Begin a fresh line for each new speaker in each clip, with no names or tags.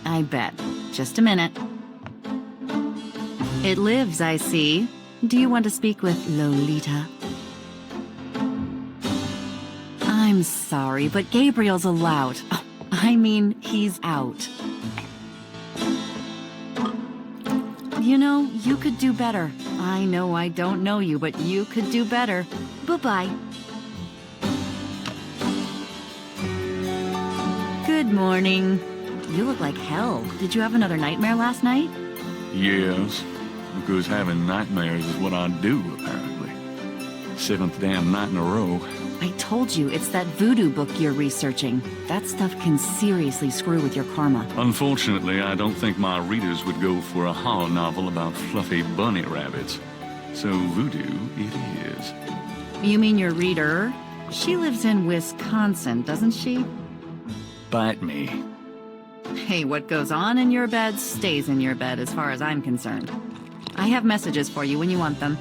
I bet. Just a minute. It lives, I see. Do you want to speak with Lolita? I'm sorry, but Gabriel's allowed. I mean, he's out. You know, you could do better. I know I don't know you, but you could do better. Bye-bye. Good morning. You look like hell. Did you have another nightmare last night?
Yes, because having nightmares is what I do, apparently. 7th damn night in a row.
I told you, it's that voodoo book you're researching. That stuff can seriously screw with your karma.
Unfortunately, I don't think my readers would go for a horror novel about fluffy bunny rabbits. So voodoo it is.
You mean your reader? She lives in Wisconsin, doesn't she?
Bite me.
Hey, what goes on in your bed stays in your bed as far as I'm concerned. I have messages for you when you want them.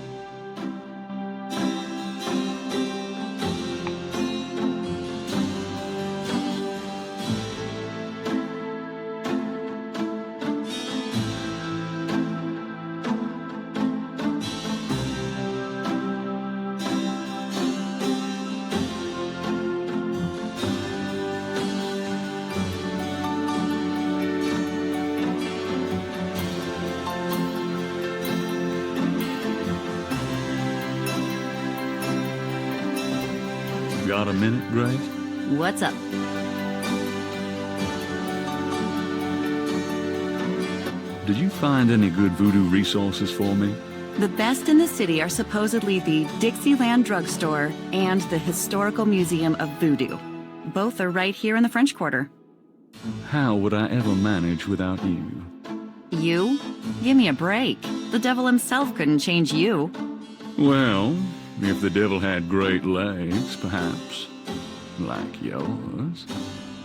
Got a minute, Grace?
What's up?
Did you find any good voodoo resources for me?
The best in the city are supposedly the Dixieland Drugstore and the Historical Museum of Voodoo. Both are right here in the French Quarter.
How would I ever manage without you?
You? Give me a break. The devil himself couldn't change you.
Well, if the devil had great legs, perhaps. Like yours.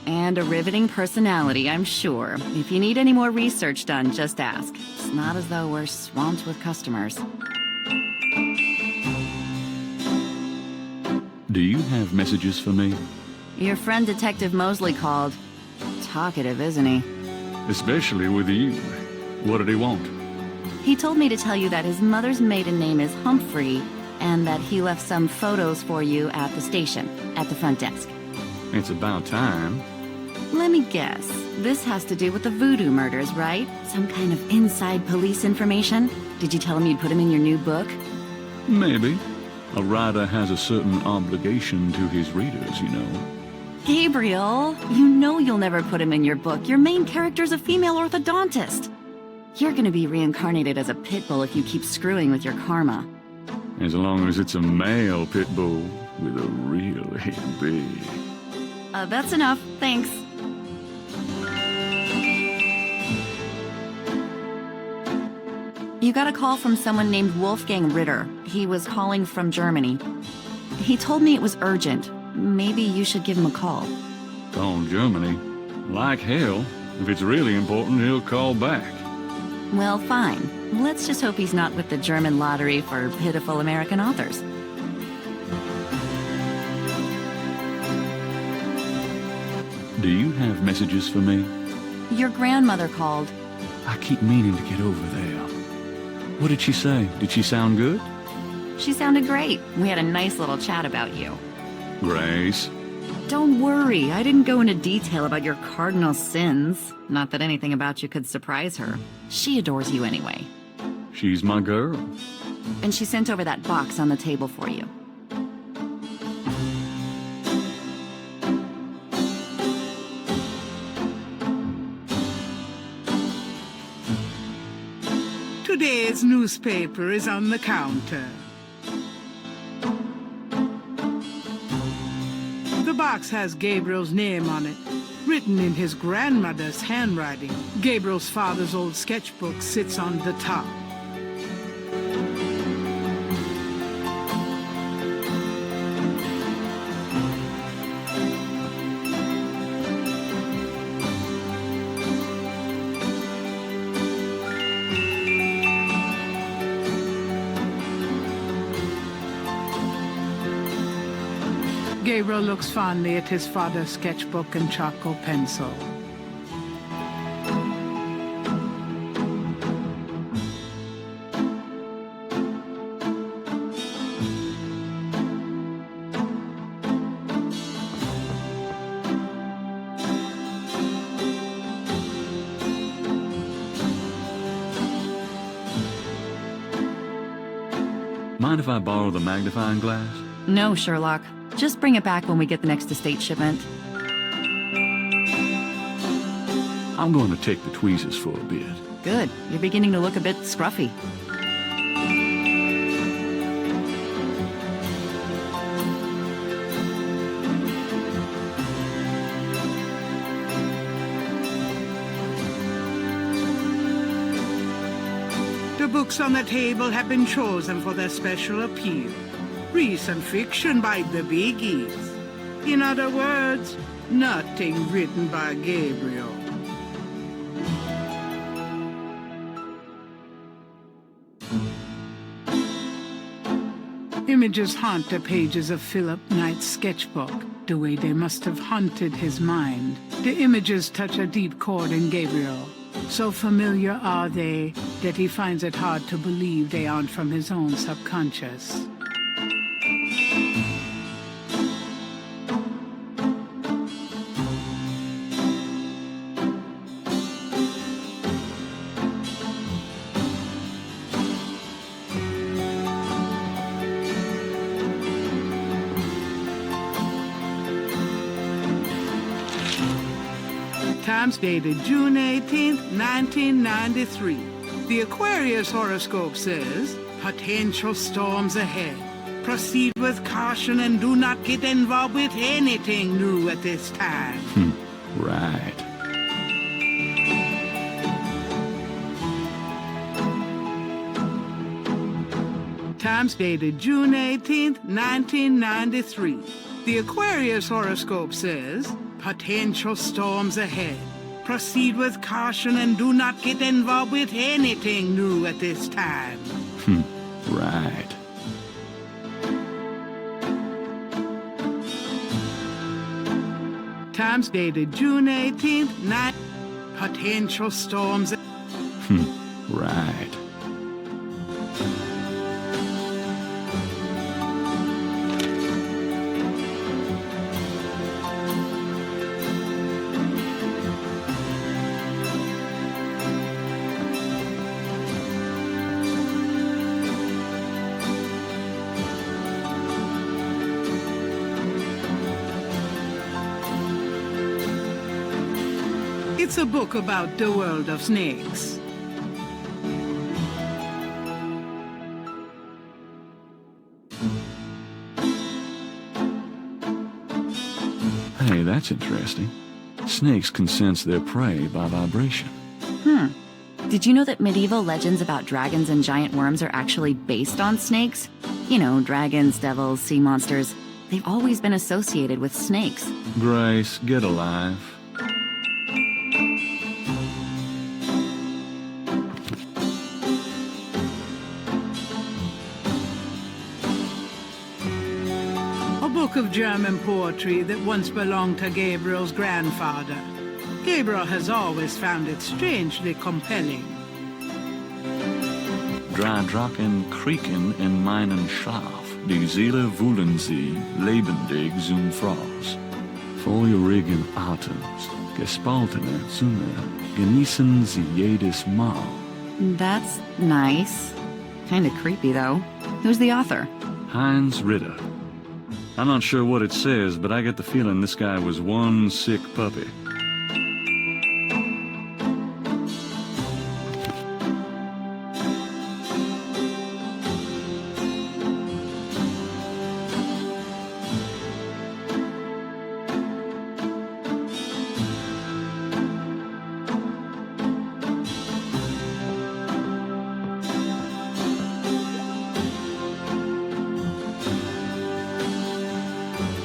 And a riveting personality, I'm sure. If you need any more research done, just ask. It's not as though we're swamped with customers.
Do you have messages for me?
Your friend Detective Mosley called. Talkative, isn't he?
Especially with you. What did he want?
He told me to tell you that his mother's maiden name is Humphrey, and that he left some photos for you at the station, at the front desk.
It's about time.
Let me guess. This has to do with the voodoo murders, right? Some kind of inside police information? Did you tell him you'd put him in your new book?
Maybe. A writer has a certain obligation to his readers, you know.
Gabriel, you know you'll never put him in your book. Your main character's a female orthodontist. You're gonna be reincarnated as a pit bull if you keep screwing with your karma.
As long as it's a male pit bull with a really big...
That's enough. Thanks. You got a call from someone named Wolfgang Ritter. He was calling from Germany. He told me it was urgent. Maybe you should give him a call.
Call Germany? Like hell. If it's really important, he'll call back.
Well, fine. Let's just hope he's not with the German lottery for pitiful American authors.
Do you have messages for me?
Your grandmother called.
I keep meaning to get over there. What did she say? Did she sound good?
She sounded great. We had a nice little chat about you.
Grace?
Don't worry, I didn't go into detail about your cardinal sins. Not that anything about you could surprise her. She adores you anyway.
She's my girl.
And she sent over that box on the table for you.
Today's newspaper is on the counter. The box has Gabriel's name on it, written in his grandmother's handwriting. Gabriel's father's old sketchbook sits on the top. Gabriel looks fondly at his father's sketchbook and charcoal pencil.
Mind if I borrow the magnifying glass?
No, Sherlock. Just bring it back when we get the next estate shipment.
I'm going to take the tweezers for a bit.
Good. You're beginning to look a bit scruffy.
The books on the table have been chosen for their special appeal. Recent fiction by the biggies. In other words, nothing written by Gabriel. Images haunt the pages of Philip Knight's sketchbook, the way they must have haunted his mind. The images touch a deep chord in Gabriel. So familiar are they that he finds it hard to believe they aren't from his own subconscious. Times dated June 18th, 1993. The Aquarius horoscope says, potential storms ahead. Proceed with caution and do not get involved with anything new at this time.
Right.
Times dated June 18th, 1993. The Aquarius horoscope says, potential storms ahead. Proceed with caution and do not get involved with anything new at this time.
Right.
Times dated June 18th, potential storms.
Right.
It's a book about the world of snakes.
Hey, that's interesting. Snakes can sense their prey by vibration.
Did you know that medieval legends about dragons and giant worms are actually based on snakes? You know, dragons, devils, sea monsters. They've always been associated with snakes.
Grace, get alive.
A book of German poetry that once belonged to Gabriel's grandfather. Gabriel has always found it strangely compelling.
Drei Drachen kriegen in meinen Schlaf. Die Seele wollen sie lebendig zum Fraß. Feurigen Atems, gespaltene Zunge, genießen sie jedes Mal.
That's nice. Kinda creepy, though. Who's the author?
Heinz Ritter. I'm not sure what it says, but I get the feeling this guy was one sick puppy.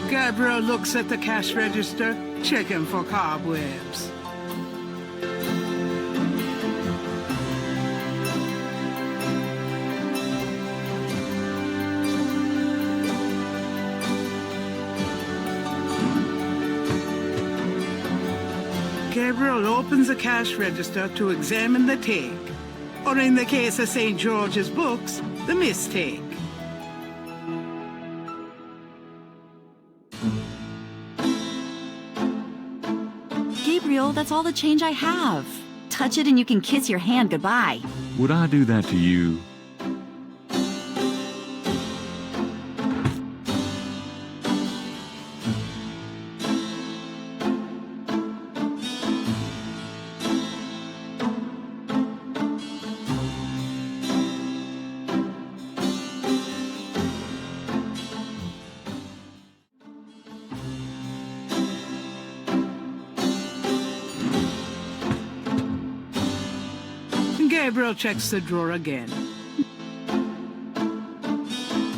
Gabriel looks at the cash register, checking for cobwebs. Gabriel opens the cash register to examine the take, or in the case of St. George's books, the mistake.
Gabriel, that's all the change I have. Touch it and you can kiss your hand goodbye.
Would I do that to you?
Gabriel checks the drawer again.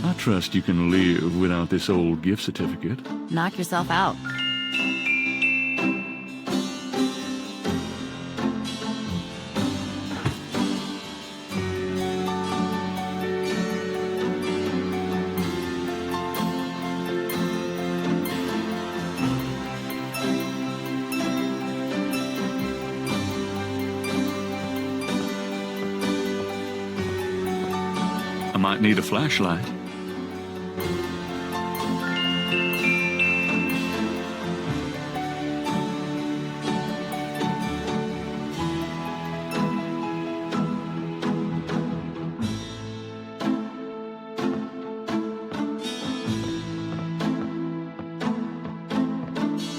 I trust you can live without this old gift certificate.
Knock yourself out.
I might need a flashlight.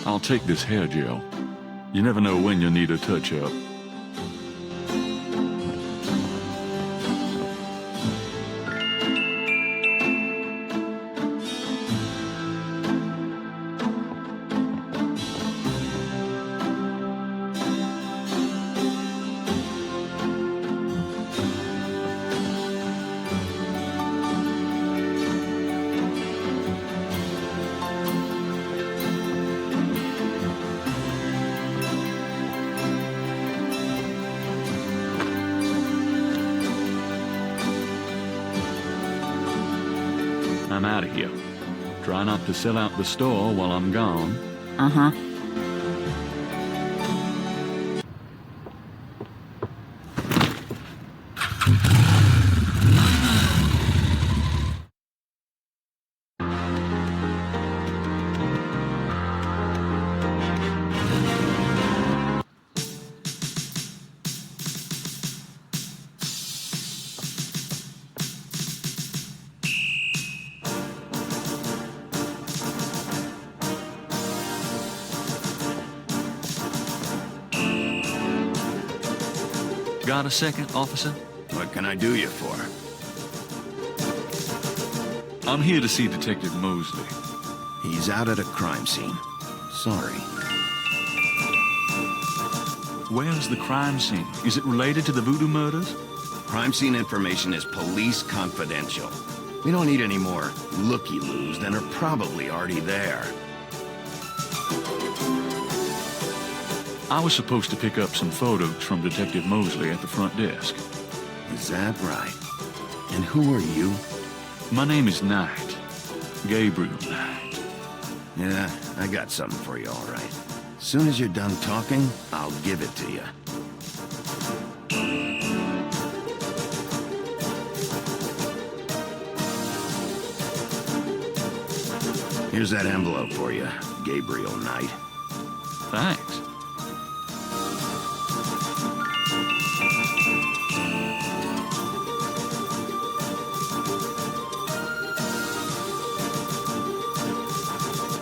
I'll take this hair gel. You never know when you'll need a touch-up. I'm out of here. Try not to sell out the store while I'm gone.
Uh-huh.
Got a second, officer?
What can I do you for?
I'm here to see Detective Mosley.
He's out at a crime scene. Sorry.
Where's the crime scene? Is it related to the voodoo murders?
Crime scene information is police confidential. We don't need any more looky-loos than are probably already there.
I was supposed to pick up some photos from Detective Mosley at the front desk.
Is that right? And who are you?
My name is Knight. Gabriel Knight.
Yeah, I got something for you, all right. Soon as you're done talking, I'll give it to you. Here's that envelope for you, Gabriel Knight.
Thanks.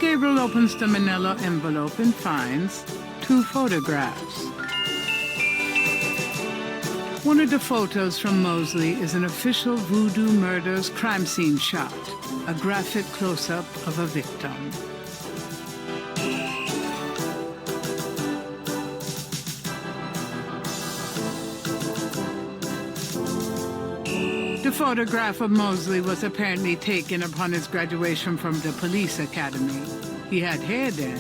Gabriel opens the manila envelope and finds 2 photographs. One of the photos from Mosley is an official voodoo murders crime scene shot, a graphic close-up of a victim. The photograph of Mosley was apparently taken upon his graduation from the police academy. He had hair then.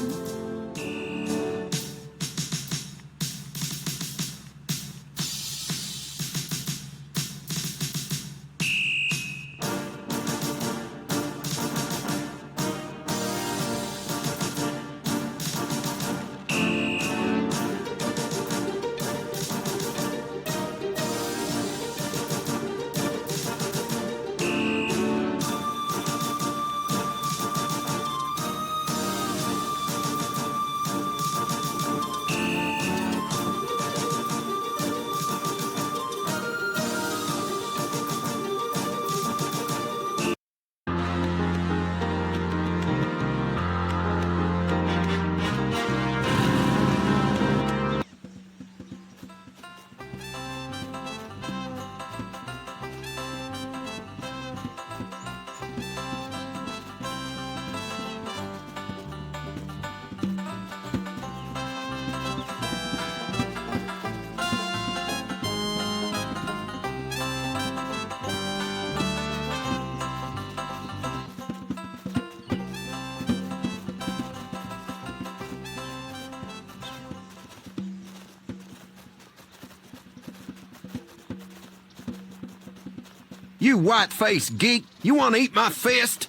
You white-faced geek, you want to eat my fist?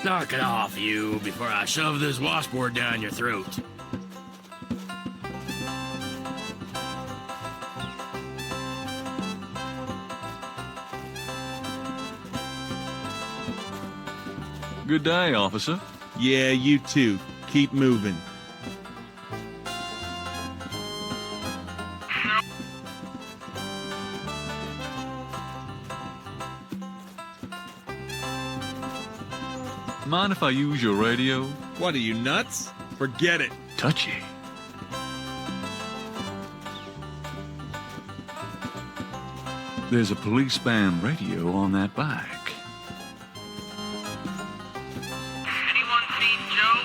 Knock it off, you, before I shove this washboard down your throat.
Good day, officer.
Yeah, you too. Keep moving.
Mind if I use your radio?
What are you, nuts? Forget it.
Touchy. There's a police band radio on that bike.
Anyone seen Joe?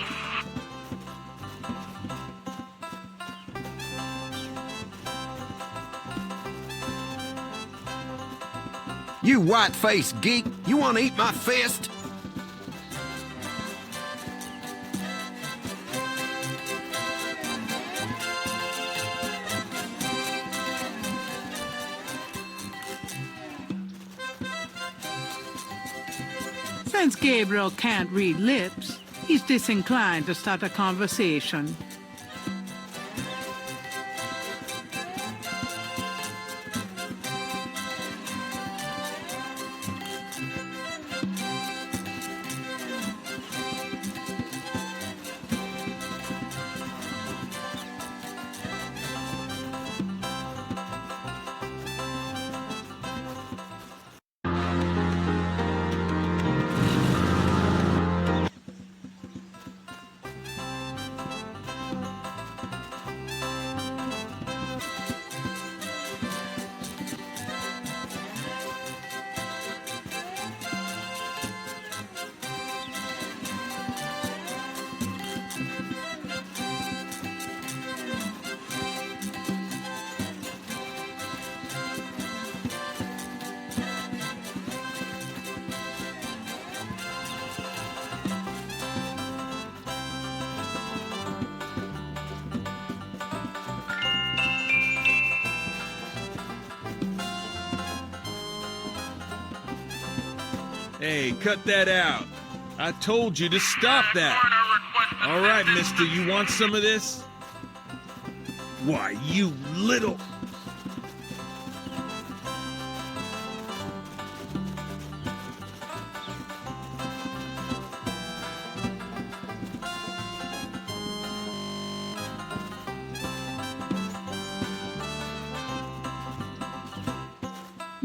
You white-faced geek, you want to eat my fist?
Since Gabriel can't read lips, he's disinclined to start a conversation.
Hey, cut that out. I told you to stop that. All right, mister, you want some of this? Why, you little...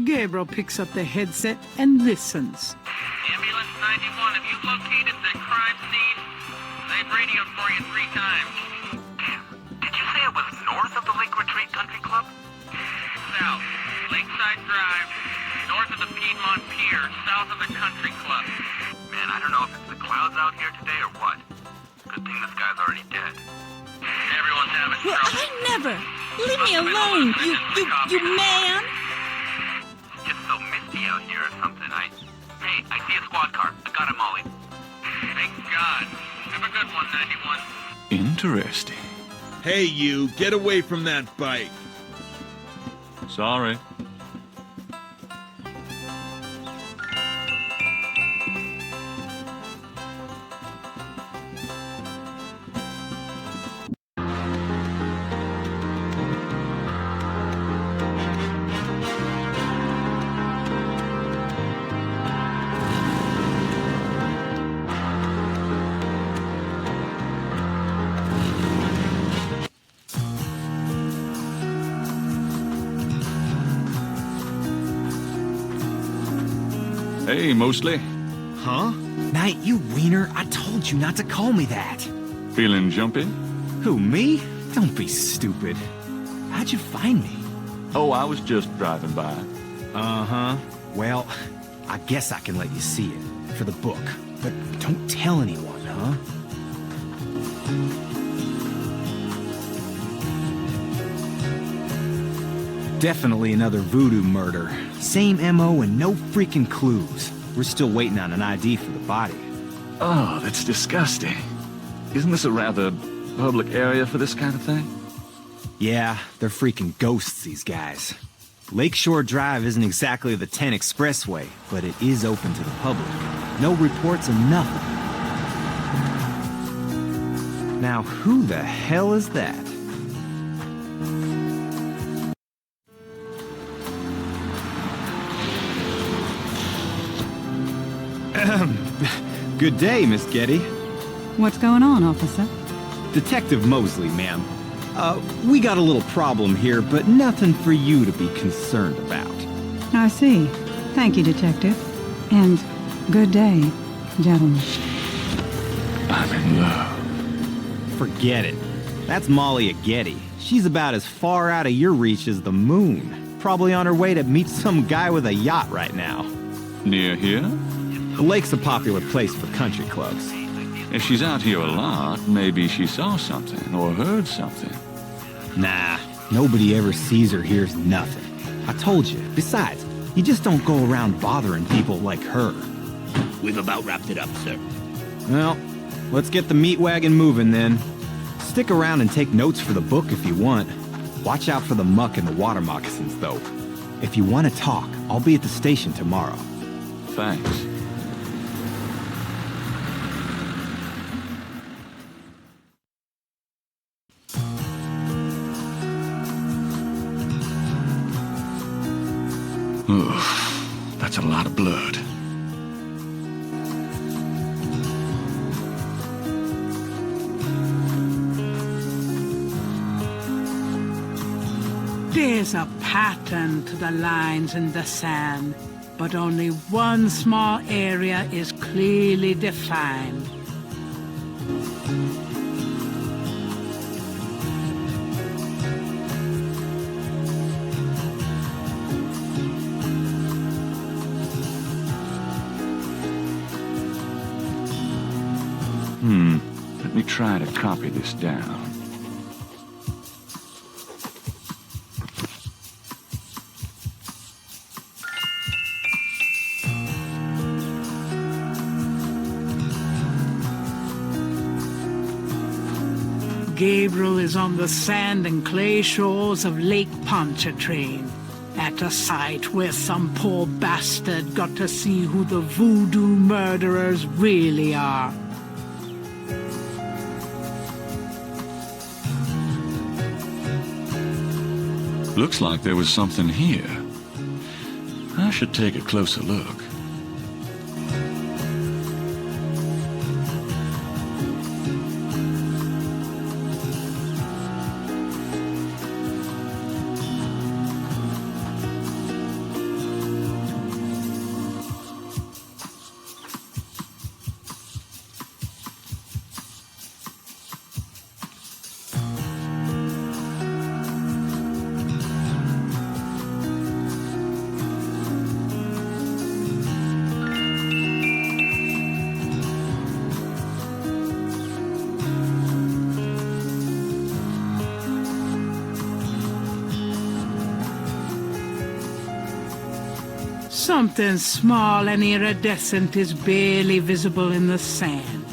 Gabriel picks up the headset and listens.
Ambulance 91, have you located the crime scene? They've radioed for you 3 times. Did you say it was north of the Lake Retreat Country Club? South, Lakeside Drive, north of the Piedmont Pier, south of the Country Club. Man, I don't know if it's the clouds out here today or what. Good thing this guy's already dead. Everyone's having
Well,
trouble.
I never. Leave me alone, you man.
Just so misty out here or something. Hey, I see a squad car. I got him, Molly. Thank God. Have a good one, 91.
Interesting.
Hey, you, get away from that bike.
Sorry. Hey, Mostly.
Huh? Knight, you wiener, I told you not to call me that.
Feeling jumpy?
Who, me? Don't be stupid. How'd you find me?
Oh, I was just driving by.
Uh-huh. Well, I guess I can let you see it for the book. But don't tell anyone, huh? Definitely another voodoo murder. Same MO and no freaking clues. We're still waiting on an ID for the body.
Oh, that's disgusting. Isn't this a rather public area for this kind of thing?
Yeah, they're freaking ghosts, these guys. Lakeshore Drive isn't exactly the 10 expressway, but it is open to the public. No reports of nothing. Now, who the hell is that? Good day, Miss Getty.
What's going on, officer?
Detective Mosley, ma'am. We got a little problem here, but nothing for you to be concerned about.
I see. Thank you, detective. And good day, gentlemen.
I'm in love.
Forget it. That's Molly at Getty. She's about as far out of your reach as the moon. Probably on her way to meet some guy with a yacht right now.
Near here?
The lake's a popular place for country clubs.
If she's out here a lot, maybe she saw something or heard something.
Nah, nobody ever sees or hears nothing. I told you. Besides, you just don't go around bothering people like her.
We've about wrapped it up, sir.
Well, let's get the meat wagon moving then. Stick around and take notes for the book if you want. Watch out for the muck and the water moccasins, though. If you want to talk, I'll be at the station tomorrow.
Thanks. Oof, that's a lot of blood.
There's a pattern to the lines in the sand, but only one small area is clearly defined.
Let me try to copy this down.
Gabriel is on the sand and clay shores of Lake Pontchartrain, at a site where some poor bastard got to see who the voodoo murderers really are.
Looks like there was something here. I should take a closer look.
Something small and iridescent is barely visible in the sand.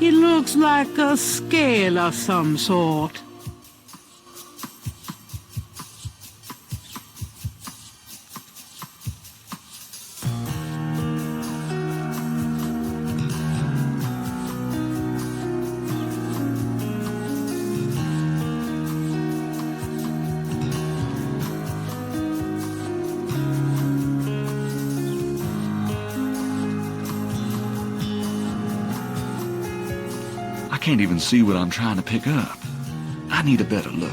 It looks like a scale of some sort.
I can't even see what I'm trying to pick up. I need a better look.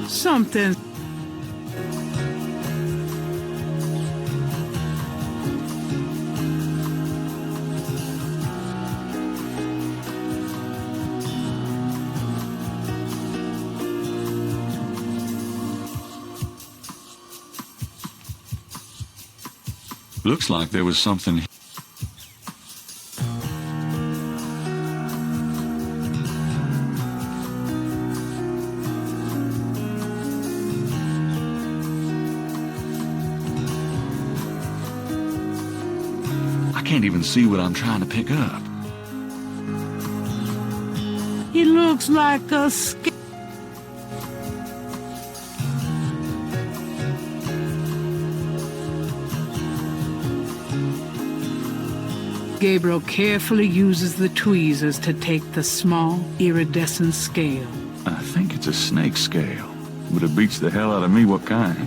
Something.
Looks like there was something. I can't even see what I'm trying to pick up.
He looks like a Gabriel carefully uses the tweezers to take the small, iridescent scale.
I think it's a snake scale, but it beats the hell out of me what kind.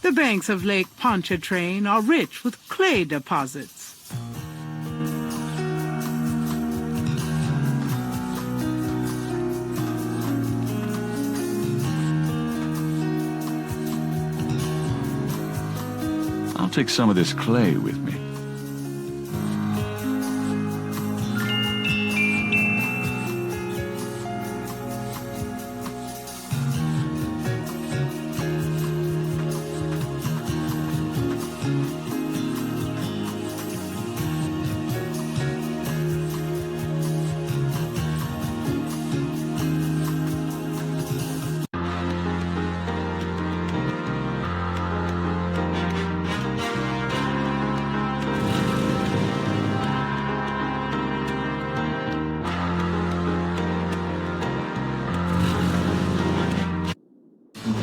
The banks of Lake Pontchartrain are rich with clay deposits.
I'll take some of this clay with me.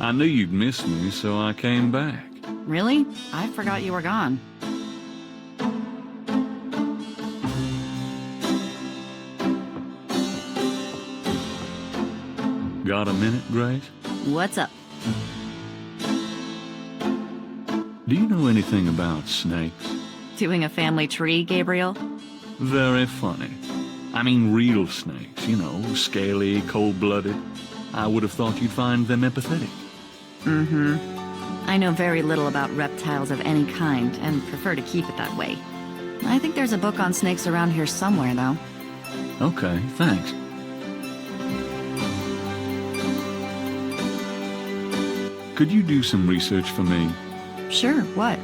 I knew you'd miss me, so I came back.
Really? I forgot you were gone.
Got a minute, Grace?
What's up?
Do you know anything about snakes?
Doing a family tree, Gabriel?
Very funny. I mean real snakes, you know, scaly, cold-blooded. I would have thought you'd find them empathetic.
Mm-hmm. I know very little about reptiles of any kind, and prefer to keep it that way. I think there's a book on snakes around here somewhere, though.
Okay, thanks. Could you do some research for me?
Sure, what?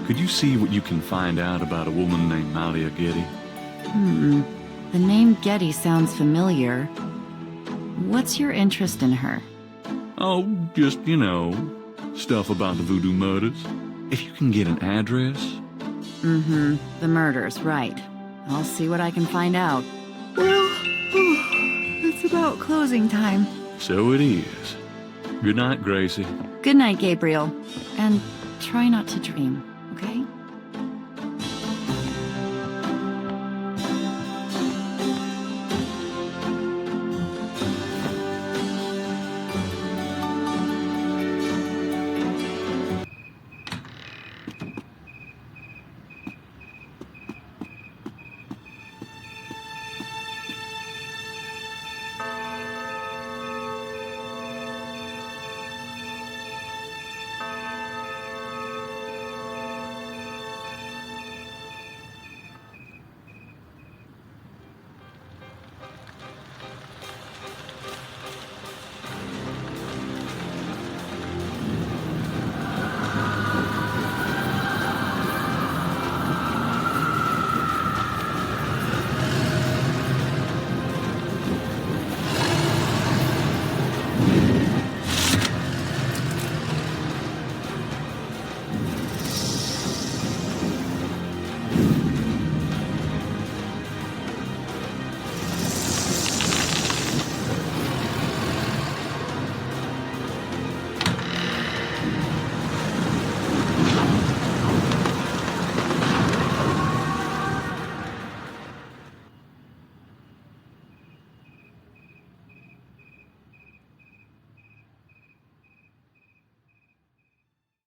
Could you see what you can find out about a woman named Malia Getty?
The name Getty sounds familiar. What's your interest in her?
Oh, just, you know, stuff about the voodoo murders. If you can get an address.
Mm-hmm. The murders, right. I'll see what I can find out. Well, it's about closing time.
So it is. Good night, Gracie.
Good night, Gabriel. And try not to dream.